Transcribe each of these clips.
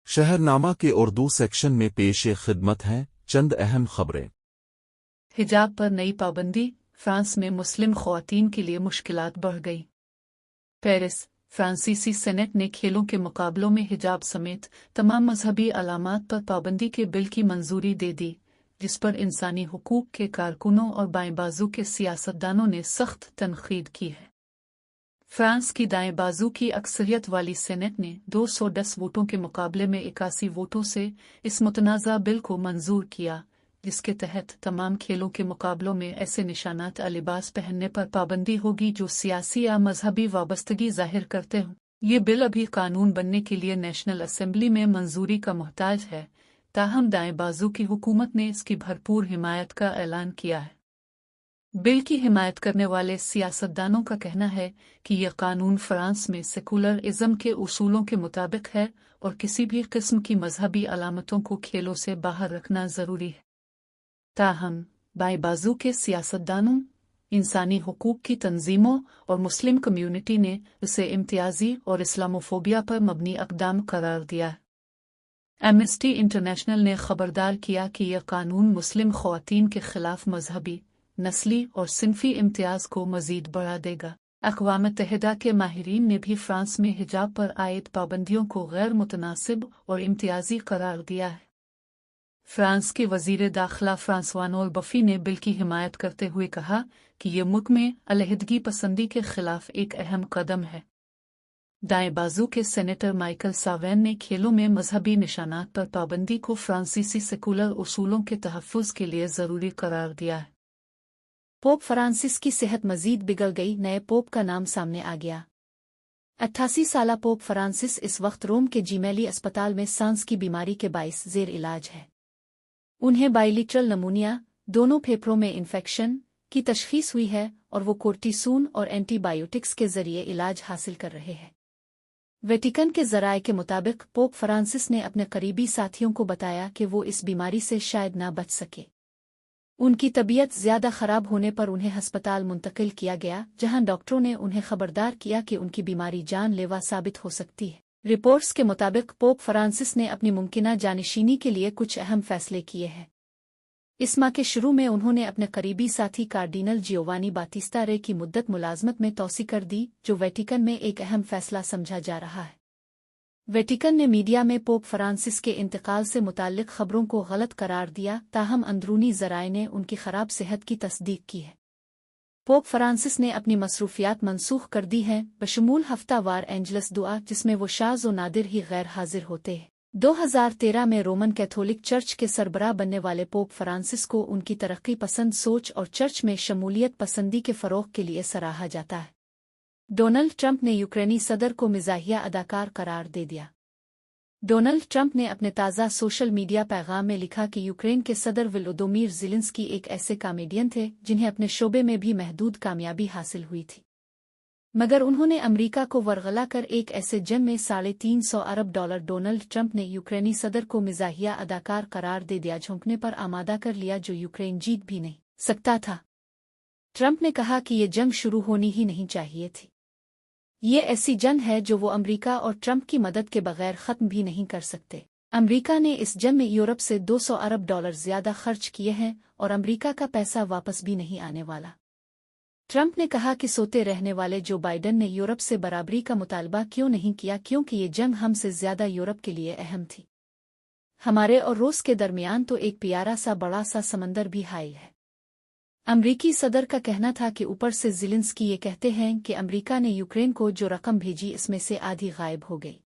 शहरनामा के उर्दू सेक्शन में पेश खिदमत हैं चंद अहम खबरें। हिजाब पर नई पाबंदी, फ्रांस में मुस्लिम ख़वातीन के लिए मुश्किलात बढ़ गई। पेरिस, फ्रांसीसी सेनेट ने खेलों के मुकाबलों में हिजाब समेत तमाम मजहबी अलामात पर पाबंदी के बिल की मंजूरी दे दी, जिस पर इंसानी हुकूक के कारकुनों और बाएं बाजू के सियासतदानों ने सख्त तनकीद की है। फ्रांस की दाएं बाजू की अक्सरियत वाली सेनेट ने 210 वोटों के मुकाबले में 81 वोटों से इस मुतनाज़ा बिल को मंजूर किया, जिसके तहत तमाम खेलों के मुकाबलों में ऐसे निशानात या लिबास पहनने पर पाबंदी होगी जो सियासी या मजहबी वाबस्तगी जाहिर करते हों। ये बिल अभी कानून बनने के लिए नेशनल असेंबली में मंजूरी का मोहताज है, ताहम दाएं बाजू की हुकूमत ने इसकी भरपूर हिमायत का ऐलान किया है। बिल की हिमायत करने वाले सियासतदानों का कहना है कि यह कानून फ्रांस में सेकुलरिज्म के उसूलों के मुताबिक है और किसी भी किस्म की मजहबी अलामतों को खेलों से बाहर रखना जरूरी है। ताहम बाएं बाजू के सियासतदानों, इंसानी हुकूक की तंजीमों और मुस्लिम कम्यूनिटी ने इसे इम्तियाजी और इस्लामोफोबिया पर मबनी अक़दाम करार दिया। एमनेस्टी इंटरनेशनल ने खबरदार किया कि यह कानून मुस्लिम ख़वातीन के खिलाफ मजहबी, नस्ली और सिनफी इम्तियाज को मजीद बढ़ा देगा। अक़वाम मुत्तहिदा के माहिरीन ने भी फ्रांस में हिजाब पर आयद पाबंदियों को गैर मुतनासिब और इम्तियाजी करार दिया है। फ्रांस के वज़ीर दाखिला फ्रांसवा बफ़ी ने बिल की हिमायत करते हुए कहा कि यह मुल्क में अलहदगी पसंदी के खिलाफ एक अहम कदम है। दाएं बाजू के सेनेटर माइकल सावेन ने खेलों में मजहबी निशानात पर पाबंदी को फ्रांसीसी सेकुलर उसूलों के तहफ़्फ़ुज़ के लिए ज़रूरी करार दिया है। पोप फ्रांसिस की सेहत मजीद बिगड़ गई, नए पोप का नाम सामने आ गया। 88 साला पोप फ्रांसिस इस वक्त रोम के जीमेली अस्पताल में सांस की बीमारी के बाइस जेर इलाज है। उन्हें बाइलेटरल नमूनिया, दोनों फेफड़ों में इन्फेक्शन की तशख़ीस हुई है और वो कोर्टिसोन और एंटीबायोटिक्स के जरिए इलाज हासिल कर रहे हैं। वेटिकन के ज़राए के मुताबिक पोप फ्रांसिस ने अपने करीबी साथियों को बताया कि वो इस बीमारी से शायद ना बच सके। उनकी तबीयत ज़्यादा ख़राब होने पर उन्हें हस्पताल मुंतकिल किया गया, जहां डॉक्टरों ने उन्हें खबरदार किया कि उनकी बीमारी जानलेवा साबित हो सकती है। रिपोर्ट्स के मुताबिक पोप फ्रांसिस ने अपनी मुमकिना जानशीनी के लिए कुछ अहम फैसले किए हैं। इस माह के शुरू में उन्होंने अपने करीबी साथी कार्डिनल जियोवानी बातिस्ता रे की मुद्दत मुलाजमत में तौसी कर दी, जो वेटिकन में एक अहम फैसला समझा जा रहा है। वेटिकन ने मीडिया में पोप फ्रांसिस के इंतकाल से मुताल्लिक खबरों को गलत करार दिया, ताहम अंदरूनी ज़राए ने उनकी ख़राब सेहत की तस्दीक की है। पोप फ्रांसिस ने अपनी मसरूफियात मनसूख कर दी हैं, बशमूल हफ्तावार एंजलस दुआ, जिसमें वो शाज़ व नादिर ही गैर हाजिर होते हैं। 2013 में रोमन कैथोलिक चर्च के सरबराह बनने वाले पोप फ्रांसिस को उनकी तरक्की पसंद सोच और चर्च में शमूलियत पसंदी के फ़रोग़ के लिए सराहा जाता है। डोनाल्ड ट्रंप ने यूक्रेनी सदर को मिज़ाहिया अदाकार करार दे दिया। डोनाल्ड ट्रंप ने अपने ताज़ा सोशल मीडिया पैगाम में लिखा कि यूक्रेन के सदर वोलोदोमिर ज़ेलेंस्की एक ऐसे कॉमेडियन थे जिन्हें अपने शोबे में भी महदूद कामयाबी हासिल हुई थी, मगर उन्होंने अमेरिका को वरगला कर एक ऐसे जंग में $350 अरब। डोनाल्ड ट्रंप ने यूक्रेनी सदर को मिज़ाहिया अदाकार करार दे दिया, झोंकने पर आमादा कर लिया जो यूक्रेन जीत भी नहीं सकता था। ट्रंप ने कहा कि ये जंग शुरू होनी ही नहीं चाहिए थी। ये ऐसी जंग है जो वो अमेरिका और ट्रंप की मदद के बगैर ख़त्म भी नहीं कर सकते। अमेरिका ने इस जंग में यूरोप से $200 अरब ज़्यादा खर्च किए हैं और अमेरिका का पैसा वापस भी नहीं आने वाला। ट्रंप ने कहा कि सोते रहने वाले जो बाइडन ने यूरोप से बराबरी का मुतालबा क्यों नहीं किया, क्योंकि ये जंग हमसे ज़्यादा यूरोप के लिए अहम थी। हमारे और रूस के दरमियान तो एक प्यारा सा बड़ा सा समंदर भी हाइल है। अमरीकी सदर का कहना था कि ऊपर से ज़ेलेंस्की ये कहते हैं कि अमेरिका ने यूक्रेन को जो रकम भेजी इसमें से आधी गायब हो गई।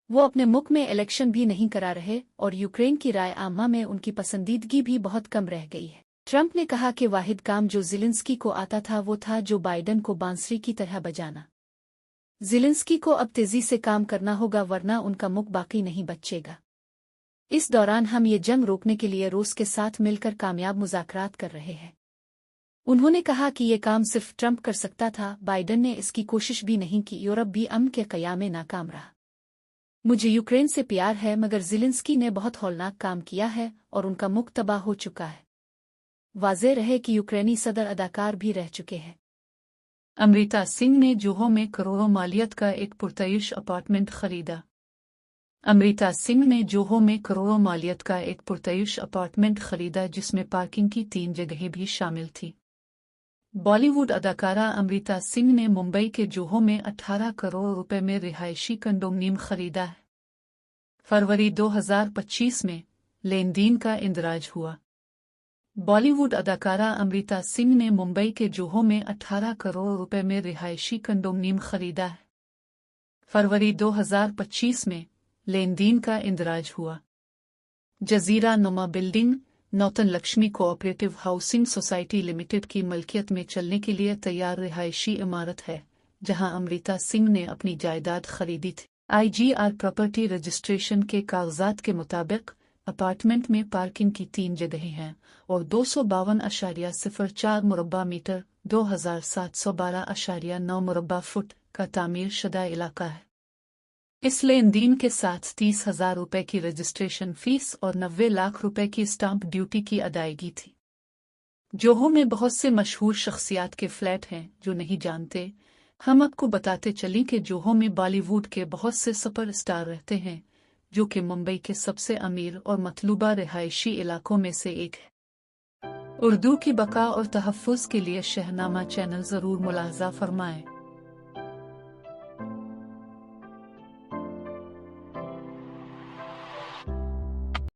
वो अपने मुल्क में इलेक्शन भी नहीं करा रहे और यूक्रेन की राय आमा में उनकी पसंदीदगी भी बहुत कम रह गई है। ट्रंप ने कहा कि वाहिद काम जो ज़ेलेंस्की को आता था वो था जो बाइडन को बांसुरी की तरह बजाना। ज़ेलेंस्की को अब तेज़ी से काम करना होगा, वरना उनका मुख बाकी नहीं बचेगा। इस दौरान हम ये जंग रोकने के लिए रूस के साथ मिलकर कामयाब मुज़ाकरात कर रहे हैं। उन्होंने कहा कि ये काम सिर्फ ट्रंप कर सकता था, बाइडन ने इसकी कोशिश भी नहीं की। यूरोप भी अमन के क़याम में नाकाम रहा। मुझे यूक्रेन से प्यार है, मगर ज़ेलेंस्की ने बहुत हौलनाक काम किया है और उनका मुख तबाह हो चुका है। वाज़ेह रहे कि यूक्रेनी सदर अदाकार भी रह चुके हैं। अमृता सिंह ने जोहो में करोड़ों मालियत का एक पुरतइश अपार्टमेंट खरीदा। अमृता सिंह ने जोहो में करोड़ों मालियत का एक पुरतयुश अपार्टमेंट खरीदा जिसमें पार्किंग की 3 जगहें भी शामिल थी। बॉलीवुड अदाकारा अमृता सिंह ने मुंबई के जोहो में 18 करोड़ रुपए में रिहायशी कंडोमिनियम खरीदा है। फरवरी 2025 में लेनदेन का इंदराज हुआ। बॉलीवुड अदाकारा अमृता सिंह ने मुंबई के जोहो में 18 करोड़ रुपए में रिहायशी कंडोमिनियम खरीदा है। फरवरी 2025 में लेनदेन का इंदराज हुआ। जजीरा नुमा building Nautan Lakshmi cooperative housing society limited की मलकियत में चलने के लिए तैयार रिहायशी इमारत है, जहां अमृता सिंह ने अपनी जायदाद खरीदी थी। IGR प्रॉपर्टी रजिस्ट्रेशन के कागजात के मुताबिक अपार्टमेंट में पार्किंग की 3 जगहें हैं और 252.04 मुरब्बा मीटर 2712.9 मुरब्बा फुट का तामीर शुदा इलाका है। इस लेनदेन के साथ 30,000 रुपए की रजिस्ट्रेशन फीस और 90 लाख रुपए की स्टाम्प ड्यूटी की अदायगी थी। जोहो में बहुत से मशहूर शख्सियात के फ्लैट हैं जो नहीं जानते। हम आपको बताते चलें कि जोहो में बॉलीवुड के बहुत से सुपरस्टार रहते हैं, जो कि मुंबई के सबसे अमीर और मतलूबा रिहायशी इलाकों में से एक है। उर्दू की बका और तहफ़्फ़ुज़ के लिए शहनामा चैनल ज़रूर मुलाहज़ा फरमाएं।